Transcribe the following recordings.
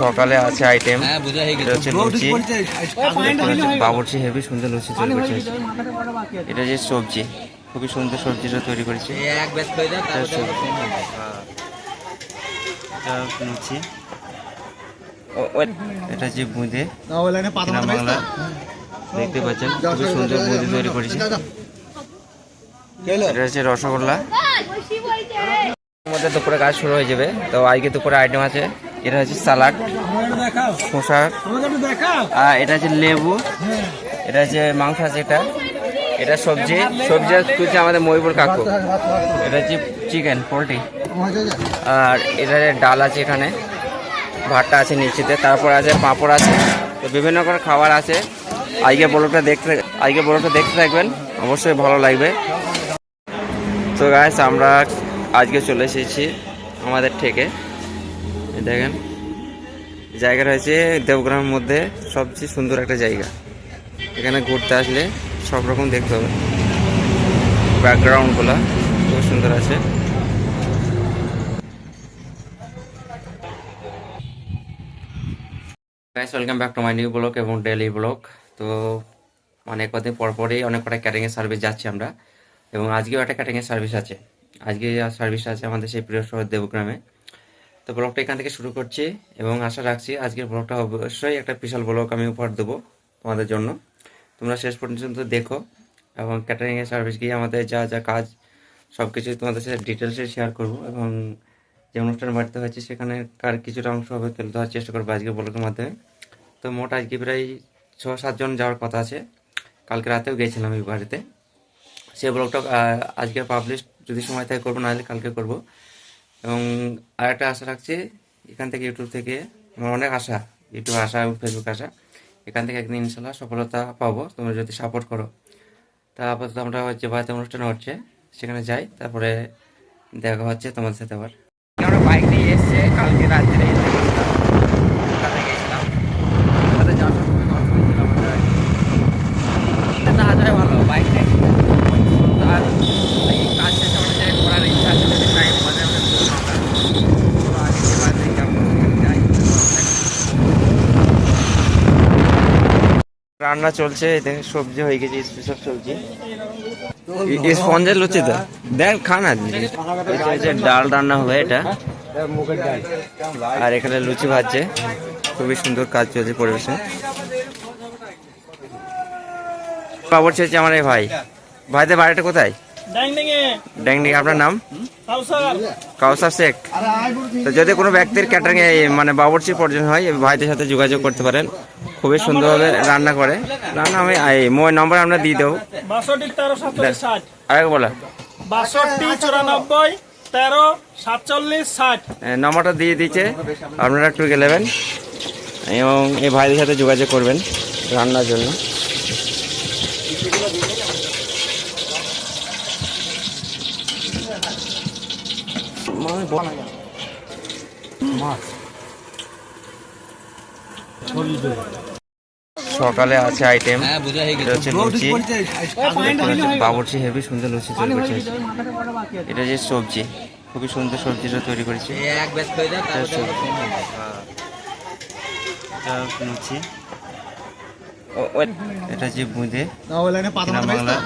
সকালে আছে আইটেম, এটা হচ্ছে লুচি, বাবুর্চি হেভি সুন্দর লুচি তৈরি করছে। এটা যে সবজি, খুবই সুন্দর সবজিটা তৈরি করেছে। লুচি, এটা যে বুঁদে বাংলা দেখতে পাচ্ছেন, খুবই সুন্দর বুঁদে তৈরি করেছে। এটা হচ্ছে রসগোল্লা। মধ্যে দুপুরে কাজ শুরু হয়ে যাবে, তো আজকে দুপুরে আইটেম আছে। এটা হচ্ছে সালাড, শসা, আর এটা হচ্ছে লেবু, এটা হচ্ছে মাংস আছে, এটা সবজি তুলছে আমাদের মহিবুল কাকু। এটা হচ্ছে চিকেন পোলট্রি, আর এটা ডাল আছে, এখানে ভাতটা আছে নিচেতে, তারপর আছে পাঁপড় আছে, তো বিভিন্ন করে খাবার আছে। আজকে ব্লগটা দেখতে থাকবেন, অবশ্যই ভালো লাগবে। তো গাইস, আমরা আজকে চলে এসেছি আমাদের থেকে, দেখেন জায়গাটা হয়েছে দেবগ্রামের মধ্যে সবচেয়ে সুন্দর একটা জায়গা। এখানে ঘুরতে আসলে সব রকম দেখতে হবে, ব্যাকগ্রাউন্ডগুলো খুব সুন্দর আছে। Guys, welcome back to my new blog এবং ডেইলি ব্লগ। তো অনেক কদিন পরই অনেক কটা ক্যাটারিংয়ের সার্ভিস যাচ্ছি আমরা, এবং আজকেও একটা ক্যাটারিংয়ের সার্ভিস আছে। আজকে সার্ভিস আছে আমাদের সেই প্রিয় শহর দেবগ্রামে। তো ব্লগটা এখান থেকে শুরু করছি, এবং আশা রাখছি আজকের ব্লগটা অবশ্যই একটা বিশাল ব্লগ আমি উপহার দেবো তোমাদের জন্য। তোমরা শেষ পর্যন্ত দেখো, এবং ক্যাটারিংয়ের সার্ভিস গিয়ে আমাদের যা যা কাজ সব কিছুই তোমাদের সাথে ডিটেলসে শেয়ার করবো, এবং যে অনুষ্ঠান বাড়িতে হয়েছে সেখানে কার কিছুটা অংশ হবে তুলে ধরার চেষ্টা করবো আজকের ব্লগের মাধ্যমে। তো মোট আজকে প্রায় 6-7 জন যাওয়ার কথা আছে। কালকে রাতেও গিয়েছিলাম এই বাড়িতে। সেই ব্লগটা আজকে পাবলিশ যদি সময় থাকে করবো, নাহলে কালকে করবো। এবং আরেকটা আশা রাখছি, এখান থেকে ইউটিউব থেকে আমার অনেক আশা, ইউটিউব আশা এবং ফেসবুক আশা, এখান থেকে একদিন ইনশাল্লাহ সফলতা পাবো তোমরা যদি সাপোর্ট করো। তা আপাতত আমরা যে বাড়িতে অনুষ্ঠান হচ্ছে সেখানে যাই, তারপরে দেখা হচ্ছে তোমাদের সাথে আবার। আমরা বাইক নিয়ে এসছে কালকে রাত্রে গেছিলাম, না যায় ভালো বাইক নিয়ে, আর কাজ শেষে আমাদের করার ইচ্ছা আছে, যদি টাইম পাবে আমরা রান্না চলছে। দেখেন সবজি হয়ে গেছে, স্পেশাল সবজি স্পঞ্জের লুচি। তো দেখ খানা ডাল রান্না হবে এটা, আর এখানে লুচি ভাজছে, খুবই সুন্দর কাজ চলছে পরিবেশে। খবর চেয়েছে আমার এই ভাইদের বাড়িটা কোথায়? ড্যাংডিং। আপনার নাম? কাউসার শেখ। তো যদি কোনো ব্যক্তির ক্যাটারিং মানে বাবুর্চি প্রয়োজন হয়, ভাইদের সাথে যোগাযোগ করতে পারেন, খুবই সুন্দরভাবে রান্না করে। রান্না আমি মোবাইল নম্বর আমরা দিয়ে দেবো। আরেক বলা 62 94 13 47 60 নম্বরটা দিয়ে দিচ্ছে, আপনারা একটু নেবেন এবং এই ভাইদের সাথে যোগাযোগ করবেন রান্নার জন্য। সকালে আছে আইটেম, এটা হচ্ছে লুচি, বাবুর্চি হেভি সুন্দর লুচি তৈরি করছে। এটা যে সবজি, খুবই সুন্দর সবজিটা তৈরি করেছে। লুচি, এটা যে বুঁদে বাংলা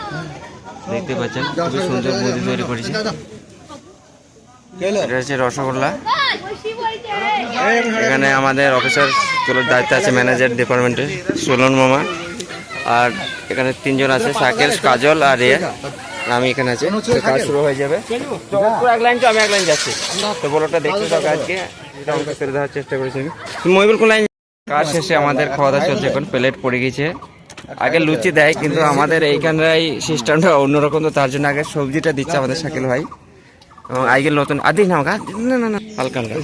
দেখতে পাচ্ছেন, খুবই সুন্দর বুঁদে তৈরি করেছে। এটা হচ্ছে রসগোল্লা। এখানে আমাদের অফিসার গুলোর দায়িত্ব আছে, ম্যানেজার ডিপার্টমেন্টের সোলন মামা, আর এখানে 3 জন আছে, সাকেল, কাজল আর আমি এখানে আছি। কাজ শুরু হয়ে যাবে, এক লাইন তো আমি এক লাইন যাচ্ছি। তো বলোটা দেখতে থাকো, আজকে তুলে দেওয়ার চেষ্টা করেছি আমি। মহিবুল কোন লাইন? কাজ শেষে আমাদের খাওয়া দাওয়া চলছে, এখন প্লেট পড়ে গেছে। আগে লুচি দেয়, কিন্তু আমাদের এইখানটাই সিস্টেমটা অন্যরকম, তো তার জন্য আগে সবজিটা দিচ্ছে আমাদের শাকিল ভাই। এবং আজকের নতুন আদি না না হালকা হালকা।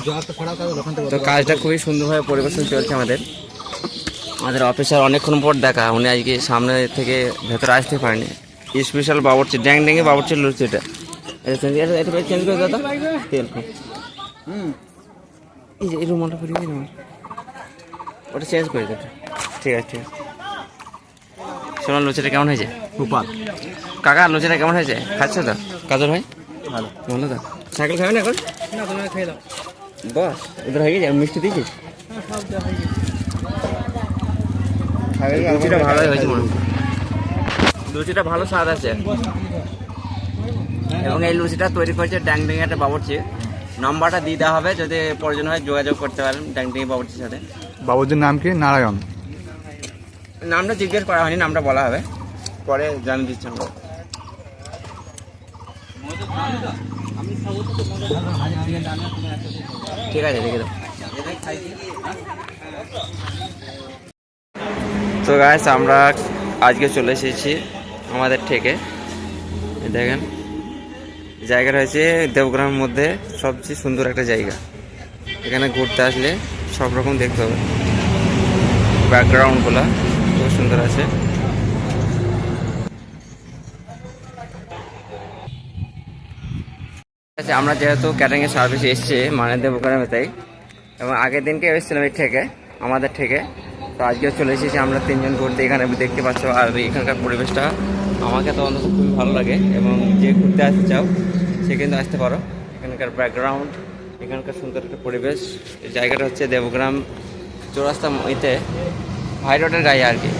তো কাজটা খুবই সুন্দরভাবে পরিবেশন চলছে আমাদের অফিসার অনেকক্ষণ পর দেখা, উনি আজকে সামনে থেকে ভেতরে আসতে পারেনি। স্পেশাল বাবুর্চি ড্যাংড্যাঙে বাবুর্চির লুচি, এটা চেঞ্জ করে দাদা, তেল এই রুমালটা করি, ওটা চেঞ্জ করে দাদা। ঠিক আছে ঠিক আছে। শোনার লুচিটা কেমন হয়েছে? কাকা লুচিটা কেমন হয়েছে? খাচ্ছে তো কাজল ভাই? ভালো তো। সাইকেল খাবে না এখন? বস এদের হয়ে গেছে, মিষ্টি দিয়েছিস? লুচিটা ভালোই হয়েছে মনে হয়, লুচিটা ভালো স্বাদ আছে। এবং এই লুচিটা তৈরি করেছে ড্যাংডিং একটা বাবুর্চি। নাম্বারটা দিয়ে দেওয়া হবে, যদি প্রয়োজন হয় যোগাযোগ করতে পারেন ড্যাংডিং বাবুর্চির সাথে। বাবুজির নাম কি? নারায়ণ। নামটা জিজ্ঞেস করা হয়নি, নামটা বলা হবে পরে, জানিয়ে দিচ্ছি আমরা। ঠিক আছে, দেখে দাও। তো গাইস, আমরা আজকে চলে এসেছি আমাদের থেকে। দেখেন জায়গাটা হয়েছে দেবগ্রামের মধ্যে সবচেয়ে সুন্দর একটা জায়গা। এখানে ঘুরতে আসলে সব রকম দেখতে হবে, ব্যাকগ্রাউন্ডগুলো খুব সুন্দর আছে। আচ্ছা, আমরা যেহেতু ক্যাটারিংয়ের সার্ভিস এসেছি মানে দেবগ্রামে, তাই এবং আগের দিনকে এসেছিলাম এই থেকে, আমাদের থেকে। তো আজকেও চলে এসেছি আমরা 3 জন ঘুরতে। এখানে দেখতে পাচ্ছ, আর এখানকার পরিবেশটা আমাকে তো অন্তত খুবই ভালো লাগে। এবং যে ঘুরতে আসতে চাও সে কিন্তু আসতে পারো। এখানকার ব্যাকগ্রাউন্ড, এখানকার সুন্দর একটা পরিবেশ। এই জায়গাটা হচ্ছে দেবগ্রাম চৌরাস্তা ইতে হাই রোডের গায়ে আর কি,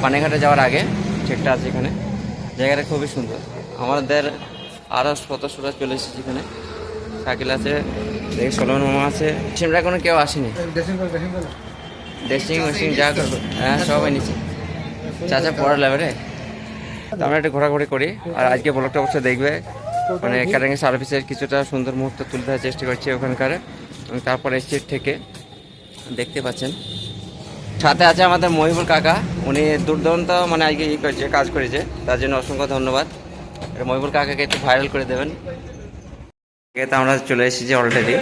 পানিঘাটে যাওয়ার আগে ঠিকটা আছে এখানে। জায়গাটা খুবই সুন্দর। আমাদের আরও সদস্যরা চলে এসেছে এখানে। শাকিল আছে, দেখি সোলমান মামা আছে, সিমরা কোনো কেউ আসেনি। ড্রেসিং মেশিন যা করবো, হ্যাঁ সবাই নিচে। চাচা পড়া লেবে। আমরা একটু ঘোরাঘুরি করি। আর আজকে ব্লগটা অবশ্যই দেখবে, মানে ক্যাটারিং সার্ভিসের কিছুটা সুন্দর মুহূর্ত তুলে ধরার চেষ্টা করছি ওখানকার। এবং তারপরে স্ট্রিট থেকে দেখতে পাচ্ছেন সাথে আছে আমাদের মহিবুল কাকা। উনি দুর্দান্ত মানে আজকে কাজ করেছে, তার জন্য অসংখ্য ধন্যবাদ। মহিবুল কাকাকে একটু ভাইরাল করে দেবেন। তো আমরা চলে এসেছি অলরেডি।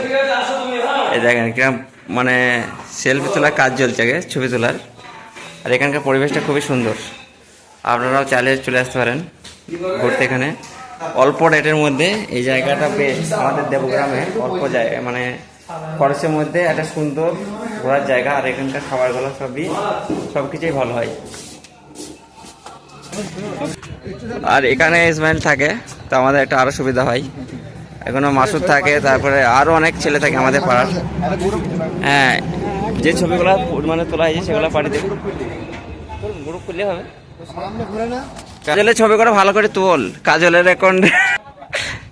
এই দেখেন কিরকম মানে সেলফি তোলার কাজ চলছে, আগে ছবি তোলার। আর এখানকার পরিবেশটা খুবই সুন্দর, আপনারাও চাইলে চলে আসতে পারেন ঘুরতে। এখানে অল্প রেটের মধ্যে এই জায়গাটা বেশ, আমাদের দেবগ্রামে অল্প জায়গা মানে খরচের মধ্যে একটা সুন্দর ঘোরার জায়গা। আর এখানকার খাবারগুলো সব কিছুই ভালো হয়। আর এখানে ইসমাইল থাকে, তো আমাদের একটা আরও সুবিধা হয়। এখনো মাসুদ থাকে, তারপরে আরও অনেক ছেলে থাকে আমাদের পাড়ার। হ্যাঁ, যে ছবিগুলো মানে তোলা হয়েছে সেগুলো পাঠিয়ে দেবে, গ্রুপ খুললে হবে। কাজলের ছবি করে ভালো করে তোল, কাজলের এখন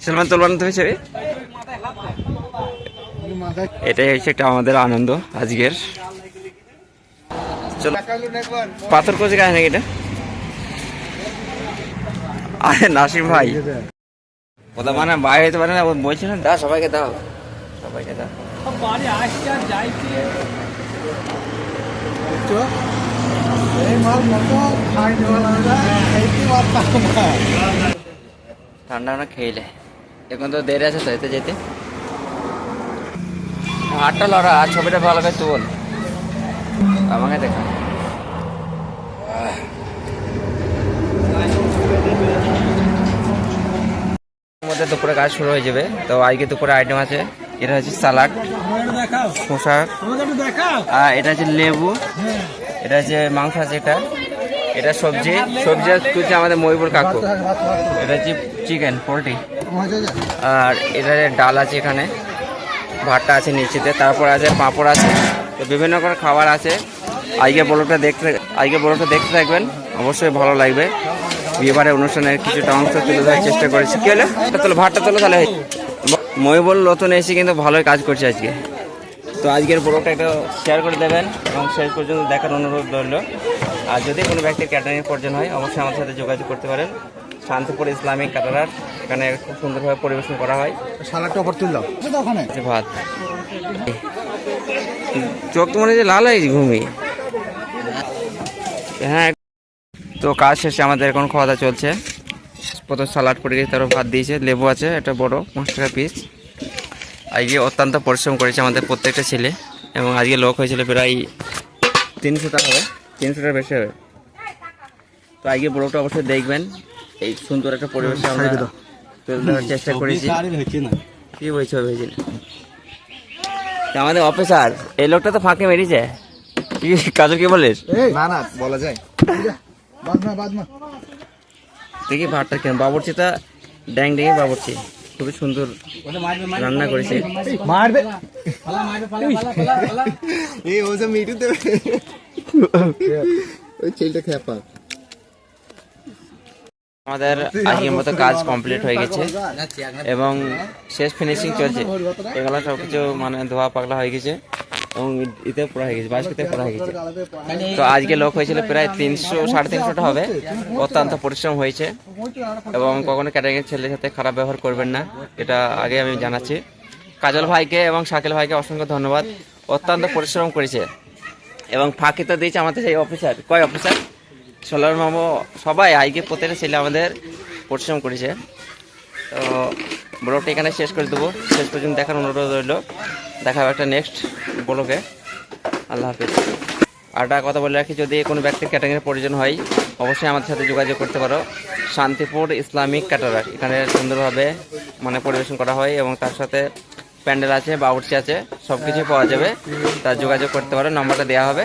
সলমান তুলবান তুমি ছবি। এটাই হচ্ছে একটা আমাদের আনন্দ আজকের। চলো, পাথর কোচে গায়ে নাকি এটা? আরে নাসিম ভাই ওটা মানে বাইরে হইতে পারে না, বলছি না, দাও সবাইকে দাও, সবাইকে দাও। ঠান্ডা না খেলে এখন তো দেরি আছে তো এতে যেতে। হাটটা লড়া, আর ছবিটা ভালো করে তুল, আমাকে দেখা। মধ্যে দুপুরে কাজ শুরু হয়ে যাবে। তো আজকে দুপুরে আইটেম আছে, এটা হচ্ছে সালাড, শসা, আর এটা হচ্ছে লেবু, এটা হচ্ছে মাংস আছে, এটা সবজি তুলছে আমাদের মহিবুল কাকু। এটা হচ্ছে চিকেন পোলট্রি, আর এটা ডাল আছে, এখানে ভাতটা আছে নিচেতে, তারপর আছে পাঁপড় আছে। তো বিভিন্ন করে খাবার আছে। আজকে ব্লগটা দেখতে থাকবেন, অবশ্যই ভালো লাগবে। বিয়েবারের অনুষ্ঠানের কিছুটা অংশ তুলে ধরার চেষ্টা করেছি। কি হলো, ভাতটা তোলো তাহলে। মহিবুল নতুন এসে কিন্তু ভালোই কাজ করছে আজকে। তো আজকের ব্লগটা একটু শেয়ার করে দেবেন এবং শেষ পর্যন্ত দেখার অনুরোধ রইল। আর যদি কোনো ব্যক্তির ক্যাটারিংয়ের প্রয়োজন হয় অবশ্যই আমাদের সাথে যোগাযোগ করতে পারেন। শান্তিপুর ইসলামিক ক্যাটারার, এখানে খুব সুন্দরভাবে পরিবেশন করা হয়। সালাডটা ওপর তুললাম ভাত, চোখ তো মনে হচ্ছে লাল হয়েছে ঘুমিয়ে। হ্যাঁ, তো কাজ শেষে আমাদের এখন খাওয়া দাওয়া চলছে। প্রথম সালাড পড়ে গেছে, তারপর ভাত দিয়েছে, লেবু আছে, একটা বড় 5 টাকা পিস। আজকে অত্যন্ত পরিশ্রম করেছে আমাদের প্রত্যেকটা ছেলে, এবং আজকে লোক হয়েছিল প্রায় 300টা হবে, 300টার বেশি হবে। তো আজকে ব্লগটা অবশ্যই দেখবেন। এই সুন্দর একটা পরিবেশে আমরা তুলে ধরার চেষ্টা করেছি। কি বলছো ভেজি না, আমাদের অফিসার এই লোকটা তো ফাঁকে মেরেছে। কাজল কি বলিস? না বলা যায়। দেখি ভাতটা কেন বাবুর্চিটা ড্যাং ডেঙে বাবুর্চি খুবই সুন্দর রান্না করেছে। মারবে এই ও যে মিটু দেবে ওই ছেলেটা খেপা। আমাদের আগের মতো কাজ কমপ্লিট হয়ে গেছে এবং শেষ ফিনিশিং চলছে। এগুলো সব কিছু মানে ধোয়া পাগলা হয়ে গেছে এবং ইতে পুরো হয়ে গেছে, বাসকিতে পুরো হয়ে গেছে। তো আজকে লোক হয়েছিল প্রায় 300-350টা হবে। অত্যন্ত পরিশ্রম হয়েছে এবং কখনো ক্যাটারিংয়ের ছেলের সাথে খারাপ ব্যবহার করবেন না, এটা আগে আমি জানাচ্ছি। কাজল ভাইকে এবং শাকিল ভাইকে অসংখ্য ধন্যবাদ, অত্যন্ত পরিশ্রম করেছে এবং ফাঁকি তো দিয়েছে আমাদের সেই অফিসার, কয় অফিসার সোলার মামু, সবাই আজকে প্রত্যেকটা ছেলে আমাদের পরিশ্রম করেছে। তো ব্লগটা এখানে শেষ করে দেবো, শেষ পর্যন্ত দেখার অনুরোধ রইল। দেখা হবে একটা নেক্সট ব্লগে। আল্লাহ হাফিজ। আর একটা কথা বলে রাখি, যদি কোনো ব্যক্তির ক্যাটারিংয়ের প্রয়োজন হয় অবশ্যই আমাদের সাথে যোগাযোগ করতে পারো। শান্তিপুর ইসলামিক ক্যাটারার, এখানে সুন্দরভাবে মানে পরিবেশন করা হয় এবং তার সাথে প্যান্ডেল আছে, বাউর্চি আছে, সব কিছুই পাওয়া যাবে। তার যোগাযোগ করতে পারো, নম্বরটা দেওয়া হবে।